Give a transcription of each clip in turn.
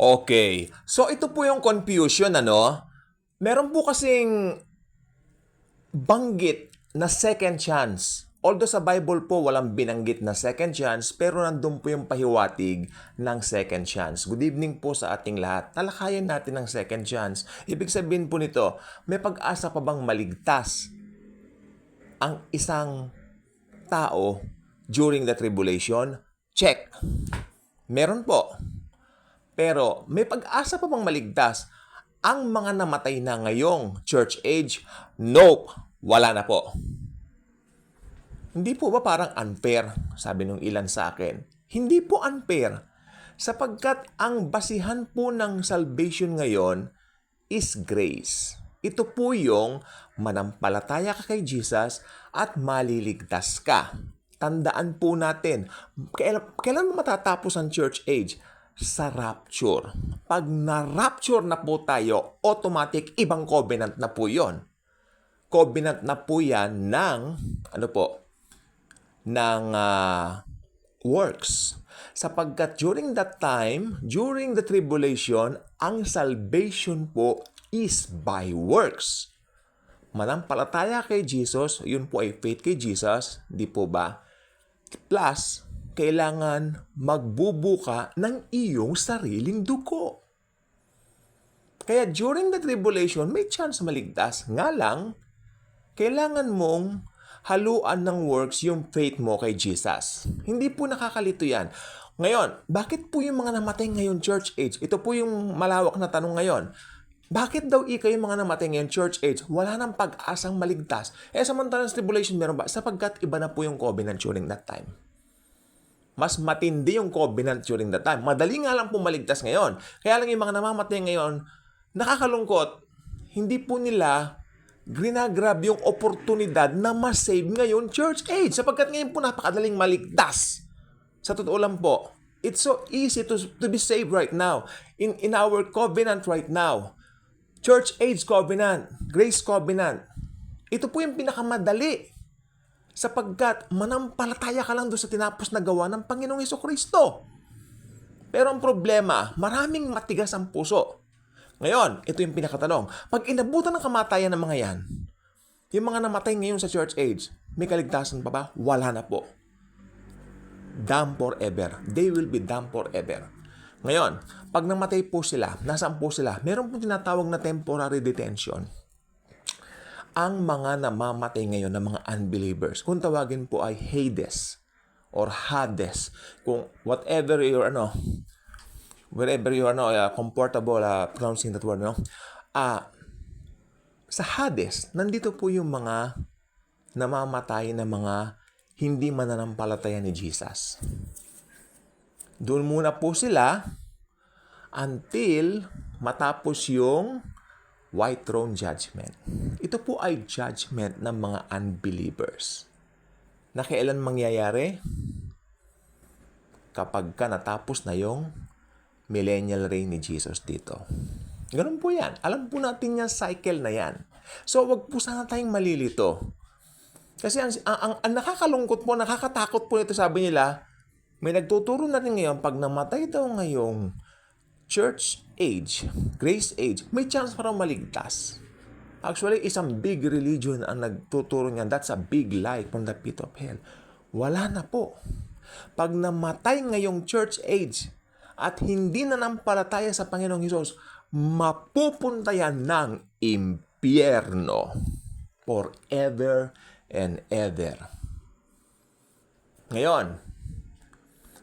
Okay. So ito po yung confusion, ano? Meron po kasing banggit na second chance. Although sa Bible po walang binanggit na second chance, pero nandun po yung pahiwatig ng second chance. Good evening po sa ating lahat. Talakayan natin ang second chance. Ibig sabihin po nito, may pag-asa pa bang maligtas ang isang tao during the tribulation? Check. Meron po. Pero may pag-asa pa bang maligtas ang mga namatay na ngayong church age? Nope, wala na po. Hindi po ba parang unfair? Sabi nung ilan sa akin. Hindi po unfair. Sapagkat ang basihan po ng salvation ngayon is grace. Ito po yung manampalataya ka kay Jesus at maliligtas ka. Tandaan po natin, kailan matatapos ang church age? Sa rapture. Pag na-rapture na po tayo, automatic ibang covenant na po yon. Covenant na po yan ng, ng works. Sapagkat during that time, during the tribulation, ang salvation po is by works. Manampalataya kay Jesus, yun po ay faith kay Jesus, di po ba? Plus, kailangan magbubuka ng iyong sariling dugo. Kaya during the tribulation, may chance maligtas. Nga lang, kailangan mong haluan ng works yung faith mo kay Jesus. Hindi po nakakalito yan. Ngayon, bakit po yung mga namatay ngayon church age? Ito po yung malawak na tanong ngayon. Bakit daw yung mga namatay ngayon church age? Wala nang pag-asang maligtas. Samantalang tribulation meron ba? Sapagkat iba na po yung covenant during that time. Mas matindi yung covenant during that time. Madali nga lang po maligtas ngayon. Kaya lang yung mga namamatay ngayon, nakakalungkot, hindi po nila grinagrab yung oportunidad na ma-save ngayon church age. Sapagkat ngayon po napakadaling maligtas. Sa totoo lang po, it's so easy to be saved right now. In our covenant right now. Church age covenant, grace covenant. Ito po yung pinakamadali. Sapagkat manampalataya ka lang doon sa tinapos na gawa ng Panginoong Hesukristo. Pero ang problema, maraming matigas ang puso. Ngayon, ito yung pinakatanong. Pag inabutan ng kamatayan ng mga yan, yung mga namatay ngayon sa church age, may kaligtasan pa ba? Wala na po. Damned forever. They will be damned forever. Ngayon, pag namatay po sila, nasaan po sila? Meron po tinatawag na temporary detention. Ang mga namamatay ngayon ng mga unbelievers, kung tawagin po ay Hades or Hades, kung whatever you're wherever you are comfortable pronouncing that word, sa Hades, nandito po yung mga namamatay na mga hindi mananampalataya ni Jesus. Doon muna po sila until matapos yung White Throne Judgment. Ito po ay judgment ng mga unbelievers. Na kailan mangyayari? Kapag natapos na yung millennial reign ni Jesus dito. Ganun po yan. Alam po natin yung cycle na yan. So, wag po sana tayong malilito. Kasi ang nakakalungkot po, nakakatakot po ito, sabi nila, may nagtuturo na rin ngayon, pag namatay daw ngayong church age, grace age, may chance para maligtas. Actually, isang big religion ang nagtuturo niyan. That's a big lie from the pit of hell. Wala na po. Pag namatay ngayong church age at hindi nanampalataya sa Panginoong Hesus, mapupunta yan ng impyerno forever and ever. Ngayon,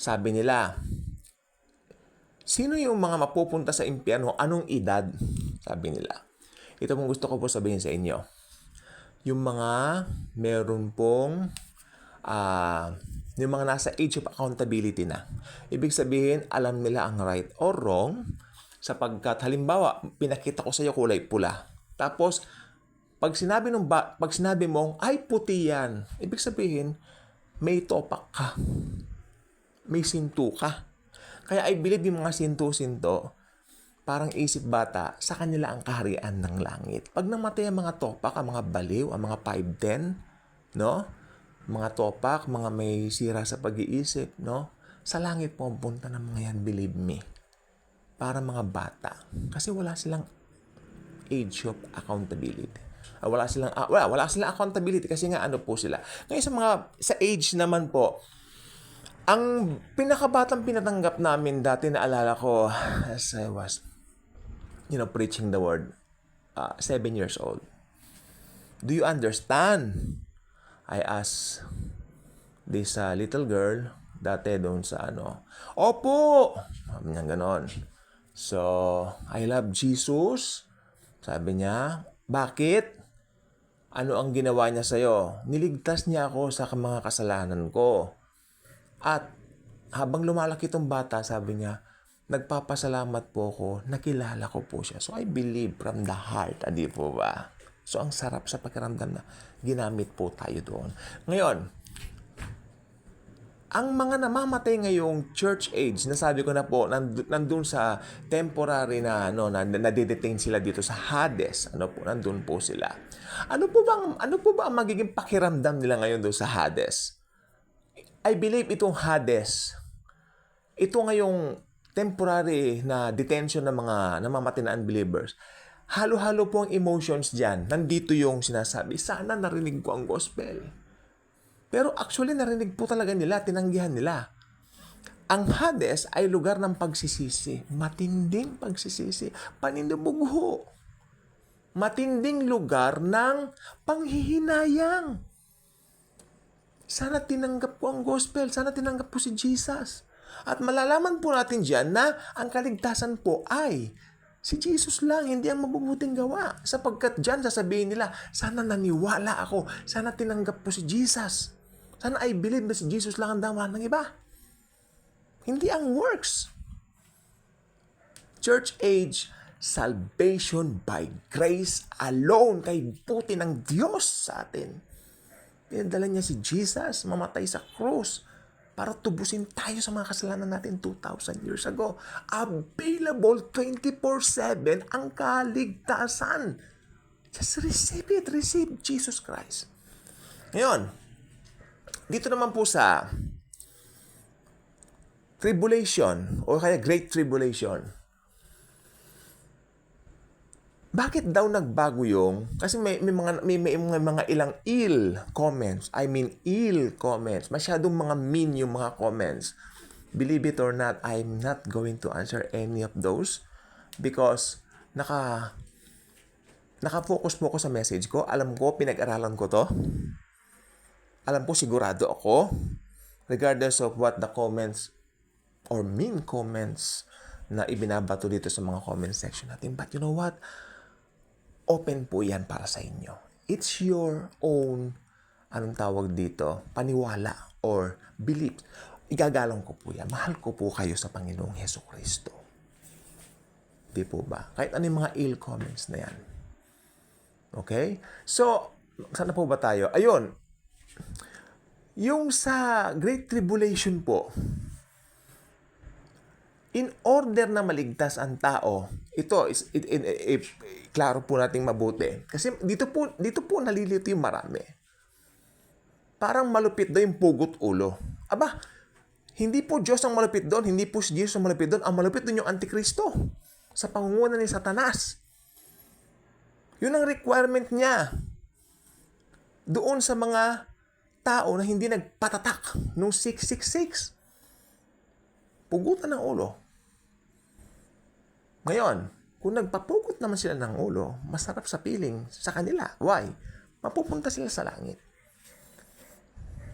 sabi nila, sino yung mga mapupunta sa impyerno? Anong edad? Sabi nila. Ito pong gusto ko po sabihin sa inyo. Yung mga meron pong yung mga nasa age of accountability na. Ibig sabihin, alam nila ang right or wrong sapagkat halimbawa, pinakita ko sa iyo kulay pula. Tapos, pag sinabi mong, ay puti yan, ibig sabihin, may topak ka. May sinto ka. Kaya I believe yung mga sinto-sinto, parang isip bata, sa kanila ang kaharian ng langit. Pag namatay ang mga topak, ang mga baliw, ang mga 5'10", no? Mga topak, mga may sira sa pag-iisip, no? Sa langit pupunta ng mga yan, believe me. para mga bata. Kasi wala silang age of accountability. Wala silang accountability kasi nga ano po sila. Ngayon sa age naman po, ang pinakabatang pinatanggap namin dati, naalala ko, as I was, preaching the word, 7 years old. Do you understand? I asked this little girl, dati doon sa Opo! Sabi niya ganon. So, I love Jesus. Sabi niya, bakit? Ano ang ginawa niya sa'yo? Niligtas niya ako sa mga kasalanan ko. At habang lumalaki itong bata, sabi niya, nagpapasalamat po ako, nakilala ko po siya. So I believe from the heart, di po ba? So ang sarap sa pakiramdam na ginamit po tayo doon. Ngayon, ang mga namamatay ngayong church age, nasabi ko na po, nandun sa temporary na nade-detain sila dito sa Hades. Nandun po sila. Ano po ba ang magiging pakiramdam nila ngayon doon sa Hades? I believe itong Hades, ito ngayong temporary na detention ng mga namamatay na unbelievers, halo-halo po ang emotions dyan. Nandito yung sinasabi, sana narinig ko ang gospel. Pero actually narinig po talaga nila, tinanggihan nila. Ang Hades ay lugar ng pagsisisi, matinding pagsisisi, paninubugho. Matinding lugar ng panghihinayang. Sana tinanggap ko ang gospel. Sana tinanggap po si Jesus. At malalaman po natin dyan na ang kaligtasan po ay si Jesus lang, hindi ang mabubuting gawa. Sapagkat dyan sasabihin nila, sana naniwala ako. Sana tinanggap po si Jesus. Sana I believe na si Jesus lang ang dama ng iba. Hindi ang works. Church age, salvation by grace alone. Kay buti ng Diyos sa atin. Pinadala niya si Jesus, mamatay sa krus para tubusin tayo sa mga kasalanan natin 2,000 years ago. Available 24/7 ang kaligtasan. Just receive it. Receive Jesus Christ. Ngayon, dito naman po sa tribulation o kaya great tribulation, bakit daw nagbago yung, kasi may mga ilang ill comments. Masyadong mga mean yung mga comments. Believe it or not, I'm not going to answer any of those because naka-focus po ako sa message ko. Alam ko, pinag-aralan ko to. Alam ko, sigurado ako, regardless of what the comments or mean comments na ibinabato dito sa mga comment section natin. But you know what? Open po yan para sa inyo. It's your own, paniwala or belief. Igagalang ko po yan. Mahal ko po kayo sa Panginoong Hesukristo. Di po ba? Kahit ano yung mga ill comments na yan. Okay? So, saan na po ba tayo? Ayun. Yung sa Great Tribulation po, in order na maligtas ang tao, klaro po nating mabuti. Kasi dito po nalilito yung marami. Parang malupit daw yung pugot ulo. Aba, hindi po Diyos ang malupit doon. Hindi po si Jesus ang malupit doon. Ang malupit doon yung Antikristo. Sa pangunguna ni Satanas. Yun ang requirement niya. Doon sa mga tao na hindi nagpatatak nung 666. Pugutan ng ulo. Ngayon, kung nagpapugot naman sila ng ulo, masarap sa piling sa kanila. Why? Mapupunta sila sa langit.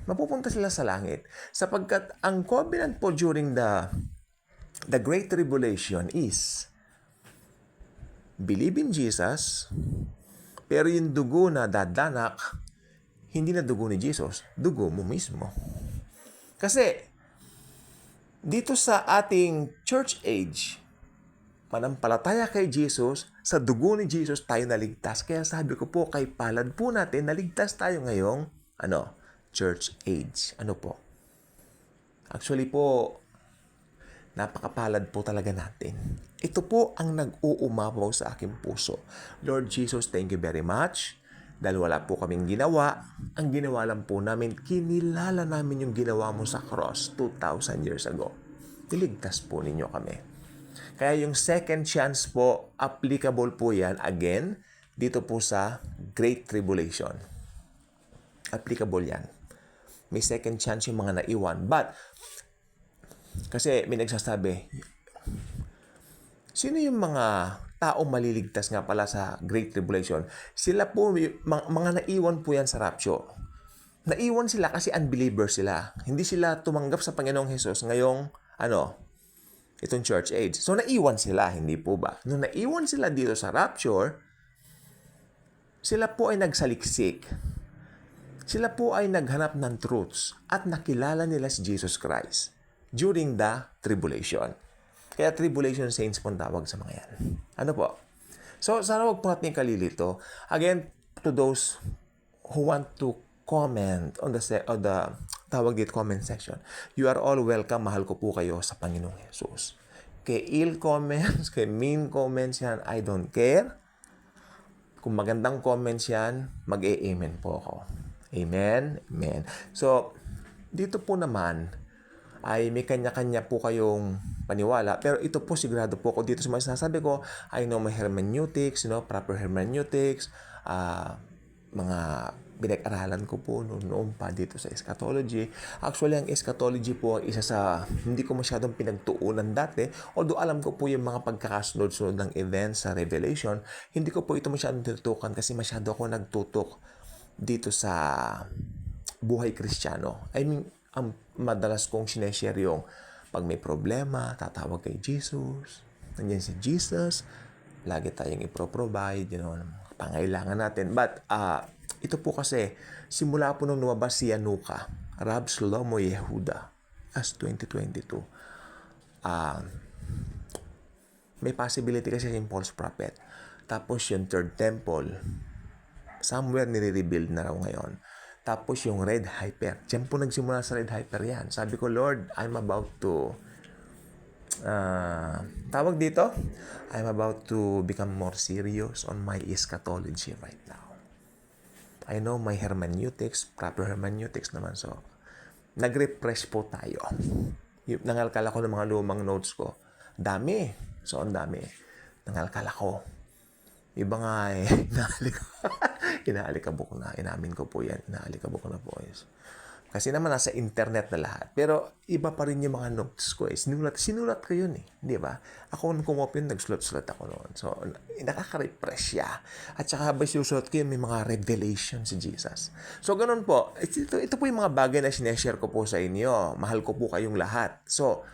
Mapupunta sila sa langit. Sapagkat ang covenant po during the Great Tribulation is believe in Jesus, pero yung dugo na dadanak, hindi na dugo ni Jesus, dugo mo mismo. Kasi, dito sa ating church age, manampalataya kay Jesus, sa dugo ni Jesus tayo naligtas. Kaya sabi ko po, kay palad po natin, naligtas tayo ngayong, church age. Ano po? Actually po, napakapalad po talaga natin. Ito po ang nag-uumapaw sa aking puso. Lord Jesus, thank you very much. Dahil wala po kaming ginawa. Ang ginawa lang po namin, kinilala namin yung ginawa mo sa cross 2,000 years ago. Niligtas po ninyo kami. Kaya yung second chance po, applicable po yan, again, dito po sa Great Tribulation. Applicable yan. May second chance yung mga naiwan. But, kasi may nagsasabi, sino yung mga taong maliligtas nga pala sa Great Tribulation? Sila po, mga naiwan po yan sa rapture. Naiwan sila kasi unbelievers sila. Hindi sila tumanggap sa Panginoong Hesus ngayong, itong church age. So, naiwan sila, hindi po ba? Nung naiwan sila dito sa rapture, sila po ay nagsaliksik. Sila po ay naghanap ng truths at nakilala nila si Jesus Christ during the tribulation. Kaya tribulation saints po ang tawag sa mga yan. Ano po? So, sana wag po natin kalilito. Again, to those who want to comment on the tawag dito comment section, you are all welcome. Mahal ko po kayo sa Panginoong Jesus. Kay ill comments, kay mean comments yan, I don't care. Kung magandang comments yan, mag-e-amen po ako. Amen? Amen. So, dito po naman, ay may kanya-kanya po kayong paniwala. Pero ito po, sigurado po ako dito sa mga sinasabi ko, I know my hermeneutics, proper hermeneutics, mga pinag-aralan ko po noon pa dito sa eschatology. Actually, ang eschatology po ay isa sa hindi ko masyadong pinagtuunan dati. Although alam ko po yung mga pagkakasunod-sunod ng events sa Revelation, hindi ko po ito masyadong tinutukan kasi masyado ako nagtutok dito sa buhay Kristiyano. I mean, ang madalas kong sineshare yung pag may problema, tatawag kay Jesus. Nandiyan si Jesus. Lagi tayong ipro-provide, pangailangan natin. But, ito po kasi, simula po nung lumabas si Yanuka, Rab Shlomo Yehuda, as 2022, may possibility kasi yung false prophet. Tapos yung third temple, somewhere nire-rebuild na raw ngayon. Tapos yung red hyper. Diyan po nagsimula sa red hyper yan. Sabi ko, Lord, I'm about to tawag dito, I'm about to become more serious on my eschatology right now. I know my hermeneutics, proper hermeneutics naman. So, nag-refresh po tayo. Nangalkal ako ng mga lumang notes ko. Dami. So, ang dami. Nangalkal ako. Iba nga inaalikabok na. Inamin ko po yan. Inaalikabok na po. Kasi naman nasa internet na lahat. Pero iba pa rin yung mga notes ko. Sinulat ko yun . Di ba? Ako nung kumop yun, nagsulat-sulat ako noon. So, nakaka-refresh siya. At saka habang sinusulat ko yun, may mga revelation si Jesus. So, ganun po. Ito po yung mga bagay na sineshare ko po sa inyo. Mahal ko po kayong lahat. So,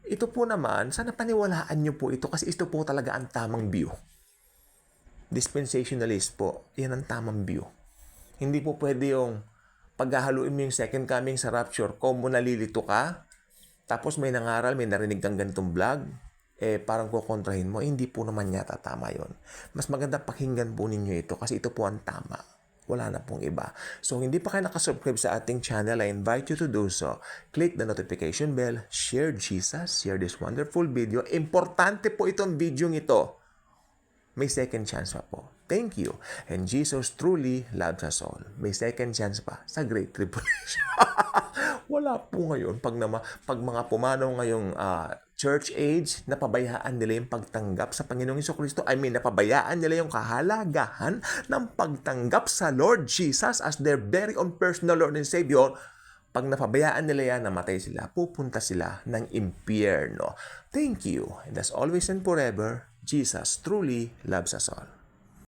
ito po naman, sana paniwalaan nyo po ito kasi ito po talaga ang tamang view. Dispensationalist po, yan ang tamang view. Hindi po pwede yung paghahaluin mo yung second coming sa rapture, kung nalilito ka, tapos may nangaral, may narinig kang ganitong vlog, parang kukontrahin mo, hindi po naman yata tama yon. Mas maganda pakinggan po ninyo ito kasi ito po ang tama. Wala na pong iba. So, hindi pa kayo nakasubscribe sa ating channel, I invite you to do so. Click the notification bell, share Jesus, share this wonderful video. Importante po itong video ito. May second chance pa po. Thank you. And Jesus truly loves us all. May second chance pa sa Great Tribulation. Wala po ngayon. Pag mga pumanaw ngayong church age, napabayaan nila yung pagtanggap sa Panginoong Jesucristo. Napabayaan nila yung kahalagahan ng pagtanggap sa Lord Jesus as their very own personal Lord and Savior. Pag napabayaan nila yan, namatay sila, pupunta sila ng impyerno. Thank you. And as always and forever, Jesus truly loves us all.